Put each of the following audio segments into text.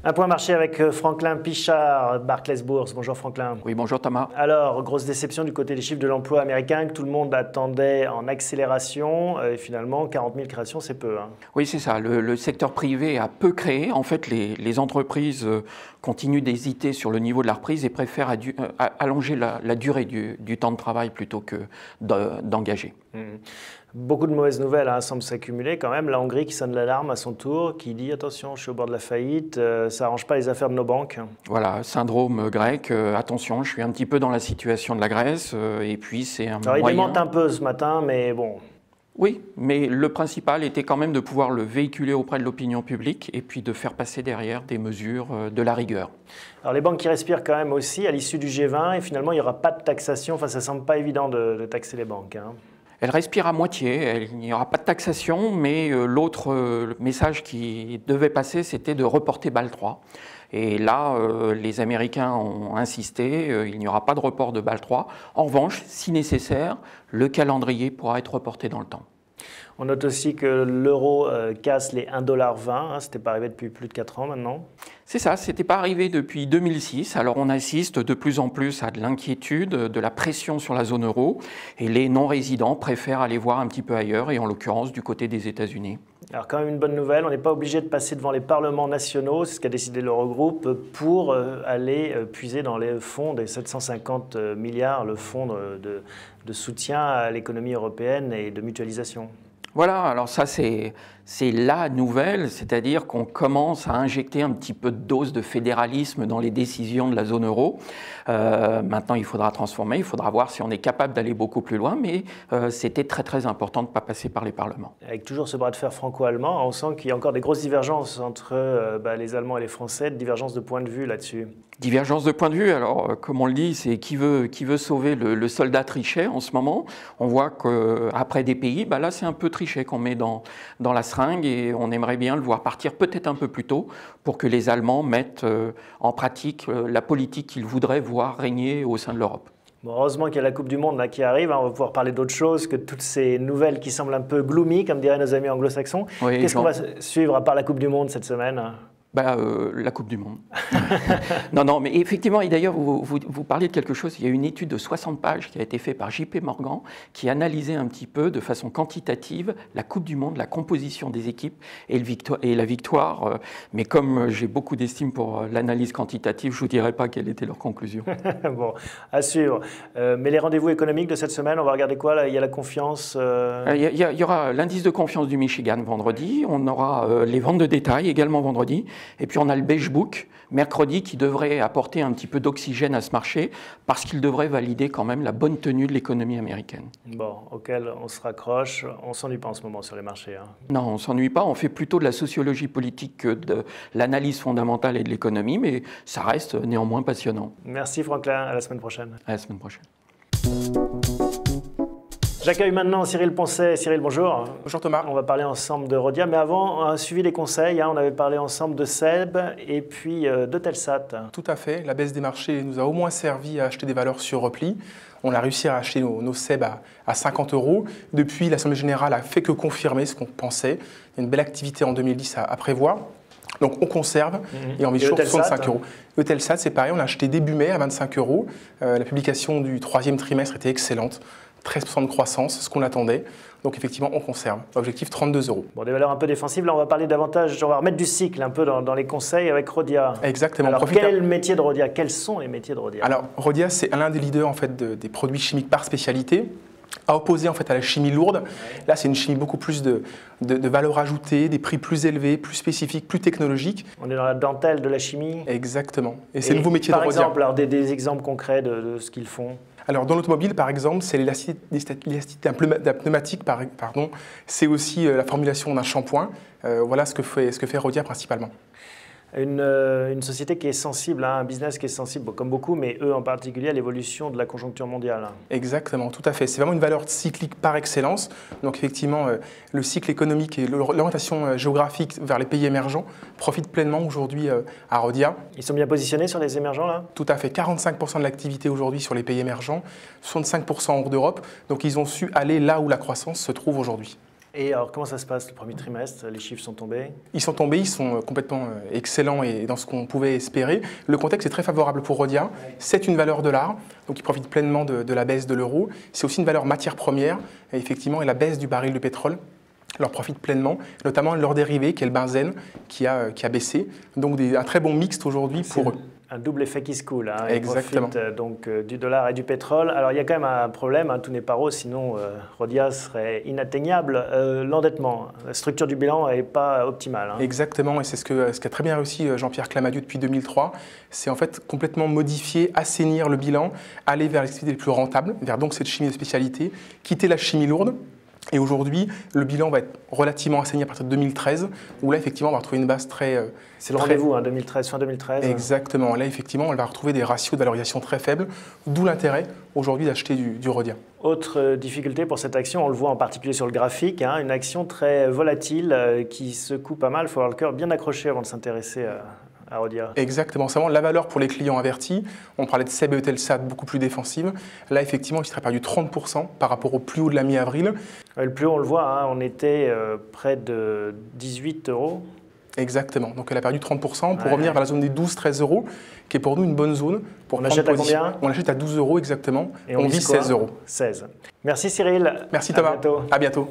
Un point marché avec Franklin Pichard, Barclays Bourse. Bonjour Franklin. Oui, bonjour Thomas. Alors, grosse déception du côté des chiffres de l'emploi américain que tout le monde attendait en accélération. Et finalement, 40 000 créations, c'est peu. Hein. Oui, c'est ça. Le secteur privé a peu créé. En fait, les entreprises continuent d'hésiter sur le niveau de la reprise et préfèrent allonger la durée du temps de travail plutôt que d'engager. Beaucoup de mauvaises nouvelles semblent s'accumuler quand même. La Hongrie qui sonne l'alarme à son tour, qui dit « attention, je suis au bord de la faillite, ça n'arrange pas les affaires de nos banques ». Voilà, syndrome grec, attention, je suis un petit peu dans la situation de la Grèce, et puis c'est un Alors, moyen... il démente un peu ce matin, mais bon... Oui, mais le principal était quand même de pouvoir le véhiculer auprès de l'opinion publique et puis de faire passer derrière des mesures de la rigueur. Alors les banques qui respirent quand même aussi à l'issue du G20 et finalement il n'y aura pas de taxation, enfin ça ne semble pas évident de taxer les banques. Hein. Elle respire à moitié, il n'y aura pas de taxation, mais l'autre message qui devait passer, c'était de reporter Bâle III. Et là, les Américains ont insisté, il n'y aura pas de report de Bâle III. En revanche, si nécessaire, le calendrier pourra être reporté dans le temps. On note aussi que l'euro casse les 1,20 $, hein, ce n'était pas arrivé depuis plus de 4 ans maintenant. C'est ça, ce n'était pas arrivé depuis 2006, alors on assiste de plus en plus à de l'inquiétude, de la pression sur la zone euro, et les non-résidents préfèrent aller voir un petit peu ailleurs, et en l'occurrence du côté des États-Unis. Alors quand même une bonne nouvelle, on n'est pas obligé de passer devant les parlements nationaux, c'est ce qu'a décidé l'Eurogroupe, pour aller puiser dans les fonds des 750 milliards, le fonds de soutien à l'économie européenne et de mutualisation. Voilà, alors ça c'est la nouvelle, c'est-à-dire qu'on commence à injecter un petit peu de dose de fédéralisme dans les décisions de la zone euro. Maintenant il faudra transformer, il faudra voir si on est capable d'aller beaucoup plus loin, mais c'était très important de ne pas passer par les parlements. Avec toujours ce bras de fer franco-allemand, on sent qu'il y a encore des grosses divergences entre les Allemands et les Français, divergences de point de vue là-dessus. Divergence de point de vue, alors comme on le dit, c'est qui veut sauver le soldat Trichet en ce moment. On voit qu'après des pays, là c'est un peu Trichet qu'on met dans la seringue et on aimerait bien le voir partir peut-être un peu plus tôt pour que les Allemands mettent en pratique la politique qu'ils voudraient voir régner au sein de l'Europe. Bon, heureusement qu'il y a la Coupe du Monde là, qui arrive, on va pouvoir parler d'autre chose que toutes ces nouvelles qui semblent un peu gloomy, comme diraient nos amis anglo-saxons. Oui, qu'est-ce qu'on va suivre à part la Coupe du Monde cette semaine ? La Coupe du Monde. Non, mais effectivement, et d'ailleurs, vous parliez de quelque chose, il y a une étude de 60 pages qui a été faite par JP Morgan qui analysait un petit peu de façon quantitative la Coupe du Monde, la composition des équipes et la victoire. Mais comme j'ai beaucoup d'estime pour l'analyse quantitative, je ne vous dirai pas quelle était leur conclusion. Bon, à suivre. Mais les rendez-vous économiques de cette semaine, on va regarder quoi là ? Il y a la confiance Il y aura l'indice de confiance du Michigan vendredi, on aura les ventes de détail également vendredi. Et puis on a le Beige Book, mercredi, qui devrait apporter un petit peu d'oxygène à ce marché parce qu'il devrait valider quand même la bonne tenue de l'économie américaine. Bon, auquel on se raccroche. On ne s'ennuie pas en ce moment sur les marchés. Hein. Non, on ne s'ennuie pas. On fait plutôt de la sociologie politique que de l'analyse fondamentale et de l'économie, mais ça reste néanmoins passionnant. Merci Franklin, à la semaine prochaine. À la semaine prochaine. J'accueille maintenant Cyril Poncet. Cyril, bonjour. Bonjour Thomas. On va parler ensemble de Rhodia, mais avant, un suivi des conseils. On avait parlé ensemble de SEB et puis de Telsat. Tout à fait. La baisse des marchés nous a au moins servi à acheter des valeurs sur repli. On a réussi à acheter nos SEB à 50 €. Depuis, l'Assemblée générale a fait que confirmer ce qu'on pensait. Il y a une belle activité en 2010 à prévoir. Donc on conserve et on met toujours 65 €. Le Telsat, c'est pareil, on a acheté début mai à 25 €. La publication du 3e trimestre était excellente. 13% de croissance, ce qu'on attendait. Donc effectivement, on conserve. Objectif 32 €. Bon, des valeurs un peu défensives. Là, on va parler davantage, on va remettre du cycle un peu dans les conseils avec Rhodia. Exactement. Alors, quel est le métier de Rhodia ? Quels sont les métiers de Rhodia ? Alors, Rhodia, c'est l'un des leaders en fait, des produits chimiques par spécialité. À opposer en fait, à la chimie lourde. Là, c'est une chimie beaucoup plus de valeur ajoutée, des prix plus élevés, plus spécifiques, plus technologiques. On est dans la dentelle de la chimie. Exactement. Et c'est le nouveau métier de Rhodia. Par exemple, alors, des exemples concrets de ce qu'ils font. Alors, dans l'automobile, par exemple, c'est l'élasticité d'un pneumatique, c'est aussi la formulation d'un shampoing. Voilà ce que fait Rhodia principalement. Une société qui est sensible, hein, un business qui est sensible, comme beaucoup, mais eux en particulier, à l'évolution de la conjoncture mondiale. Exactement, tout à fait. C'est vraiment une valeur cyclique par excellence. Donc effectivement, le cycle économique et l'orientation géographique vers les pays émergents profitent pleinement aujourd'hui à Rhodia. Ils sont bien positionnés sur les émergents là? Tout à fait, 45% de l'activité aujourd'hui sur les pays émergents, 65% hors d'Europe. Donc ils ont su aller là où la croissance se trouve aujourd'hui. Et alors, comment ça se passe le premier trimestre? Les chiffres sont tombés? Ils sont tombés, ils sont complètement excellents et dans ce qu'on pouvait espérer. Le contexte est très favorable pour Rhodia. C'est une valeur dollar, donc ils profitent pleinement de la baisse de l'euro. C'est aussi une valeur matière première, et effectivement, et la baisse du baril de pétrole leur profite pleinement, notamment leur dérivé, qui est le benzène, qui a baissé. Donc un très bon mixte aujourd'hui pour eux. Un double effet qui se coule. Hein. Exactement. Ils profitent donc du dollar et du pétrole. Alors il y a quand même un problème, hein, tout n'est pas rose, sinon Rhodia serait inatteignable. L'endettement, la structure du bilan n'est pas optimale. Hein. Exactement, et c'est ce qu'a très bien réussi Jean-Pierre Clamadieu depuis 2003. C'est en fait complètement modifier, assainir le bilan, aller vers les activités les plus rentables, vers donc cette chimie de spécialité, quitter la chimie lourde. Et aujourd'hui, le bilan va être relativement assaini à partir de 2013, où là, effectivement, on va retrouver une base très... C'est le rendez-vous, hein, 2013, fin 2013. Exactement. Là, effectivement, on va retrouver des ratios de valorisation très faibles, d'où l'intérêt aujourd'hui d'acheter du Rhodia. Autre difficulté pour cette action, on le voit en particulier sur le graphique, hein, une action très volatile qui secoue pas mal. Il faut avoir le cœur bien accroché avant de s'intéresser à Rhodia. Exactement, c'est vraiment la valeur pour les clients avertis. On parlait de SEB et Eutelsat beaucoup plus défensive. Là, effectivement, il serait perdu 30% par rapport au plus haut de la mi-avril. Le plus haut, on le voit, hein, on était près de 18 €. Exactement, donc elle a perdu 30% pour revenir vers la zone des 12-13 €, qui est pour nous une bonne zone. Pour on achète à combien? On achète à 12 € exactement, et on vise 16 €. 16. Merci Cyril. Merci Thomas. À bientôt.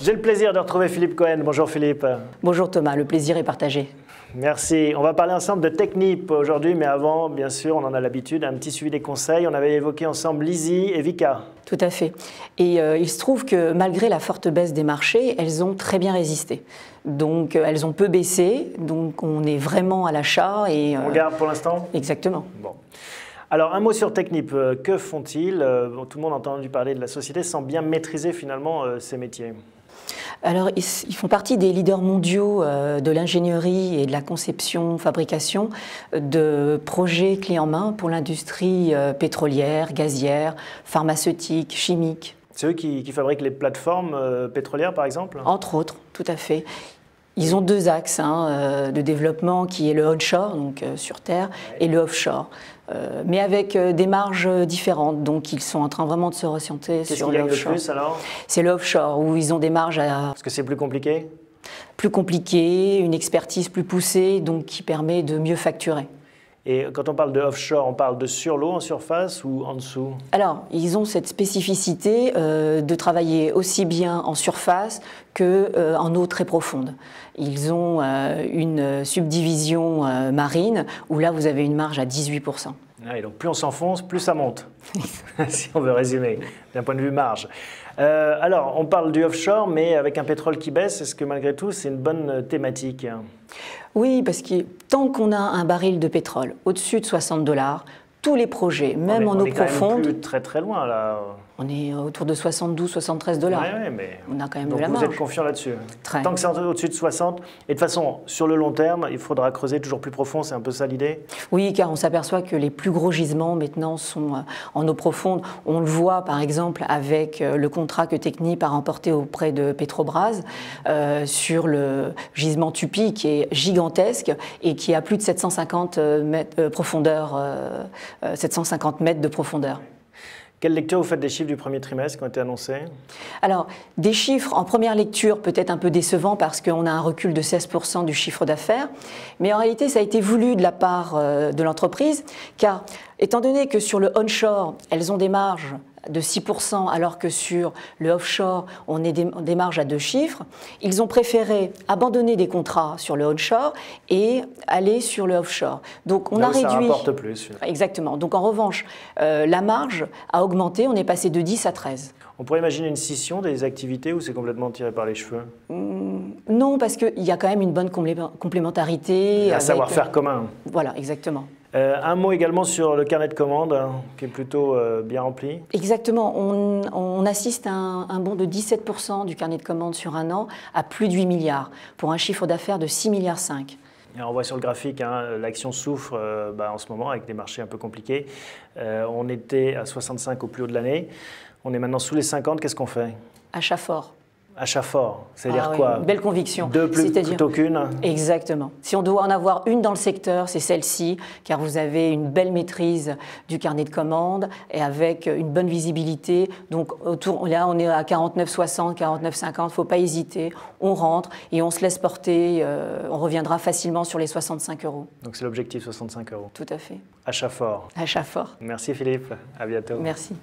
J'ai le plaisir de retrouver Philippe Cohen. Bonjour Philippe. Bonjour Thomas, le plaisir est partagé. Merci. On va parler ensemble de Technip aujourd'hui, mais avant, bien sûr, on en a l'habitude, un petit suivi des conseils. On avait évoqué ensemble Lizzie et Vicat. Tout à fait. Et il se trouve que malgré la forte baisse des marchés, elles ont très bien résisté. Donc elles ont peu baissé, donc on est vraiment à l'achat. On garde pour l'instant? Exactement. Bon. Alors, un mot sur Technip. Que font-ils? Tout le monde a entendu parler de la société sans bien maîtriser finalement ces métiers. Alors, ils font partie des leaders mondiaux de l'ingénierie et de la conception, fabrication de projets clés en main pour l'industrie pétrolière, gazière, pharmaceutique, chimique. C'est eux qui fabriquent les plateformes pétrolières, par exemple? Entre autres, tout à fait. Ils ont deux axes de développement qui est le onshore, donc sur terre, et le offshore. Mais avec des marges différentes, donc ils sont en train vraiment de se recentrer sur le offshore. Qu'est-ce qui gagne le plus alors? C'est le offshore, où ils ont des marges Parce que c'est plus compliqué? Plus compliqué, une expertise plus poussée, donc qui permet de mieux facturer. Et quand on parle de offshore, on parle de sur l'eau, en surface ou en dessous? Alors, ils ont cette spécificité de travailler aussi bien en surface qu'en eau très profonde. Ils ont une subdivision marine où là, vous avez une marge à 18%. Et donc plus on s'enfonce, plus ça monte, si on veut résumer, d'un point de vue marge. Alors, on parle du offshore, mais avec un pétrole qui baisse, est-ce que malgré tout, c'est une bonne thématique? Oui, parce que tant qu'on a un baril de pétrole au-dessus de 60 $, tous les projets, même en eau profonde... On est plus très très loin là. On est autour de 72, 73 $. Oui, mais on a quand même donc de la marge. Vous êtes confiant là-dessus? Très. Tant que c'est au-dessus de 60, et de toute façon, sur le long terme, il faudra creuser toujours plus profond, c'est un peu ça l'idée? Oui, car on s'aperçoit que les plus gros gisements maintenant sont en eau profonde. On le voit par exemple avec le contrat que Technip a remporté auprès de Petrobras sur le gisement Tupi qui est gigantesque et qui a plus de 750 mètres de profondeur. Quelle lecture vous faites des chiffres du premier trimestre qui ont été annoncés? Alors, des chiffres en première lecture peut-être un peu décevants parce qu'on a un recul de 16% du chiffre d'affaires, mais en réalité ça a été voulu de la part de l'entreprise, car étant donné que sur le onshore, elles ont des marges de 6%, alors que sur le offshore, on est des marges à 2 chiffres. Ils ont préféré abandonner des contrats sur le onshore et aller sur le offshore. Donc on a réduit. Ça rapporte plus. Exactement. Donc en revanche, la marge a augmenté. On est passé de 10 à 13. On pourrait imaginer une scission des activités ou c'est complètement tiré par les cheveux? Non, parce qu'il y a quand même une bonne complémentarité. Un savoir-faire commun. Voilà, exactement. Un mot également sur le carnet de commandes, hein, qui est plutôt bien rempli. Exactement. On assiste à un bond de 17% du carnet de commandes sur un an à plus de 8 milliards, pour un chiffre d'affaires de 6,5 milliards. Et on voit sur le graphique, hein, l'action souffre en ce moment avec des marchés un peu compliqués. On était à 65 au plus haut de l'année. On est maintenant sous les 50. Qu'est-ce qu'on fait? Achat fort. Achat fort, c'est-à-dire oui, quoi? une belle conviction. Deux plutôt qu'une? Exactement. Si on doit en avoir une dans le secteur, c'est celle-ci, car vous avez une belle maîtrise du carnet de commandes et avec une bonne visibilité. Donc là, on est à 49,60, 49,50, il ne faut pas hésiter. On rentre et on se laisse porter. On reviendra facilement sur les 65 €. Donc c'est l'objectif, 65 €. Tout à fait. Achat fort. Achat fort. Merci Philippe, à bientôt. Merci.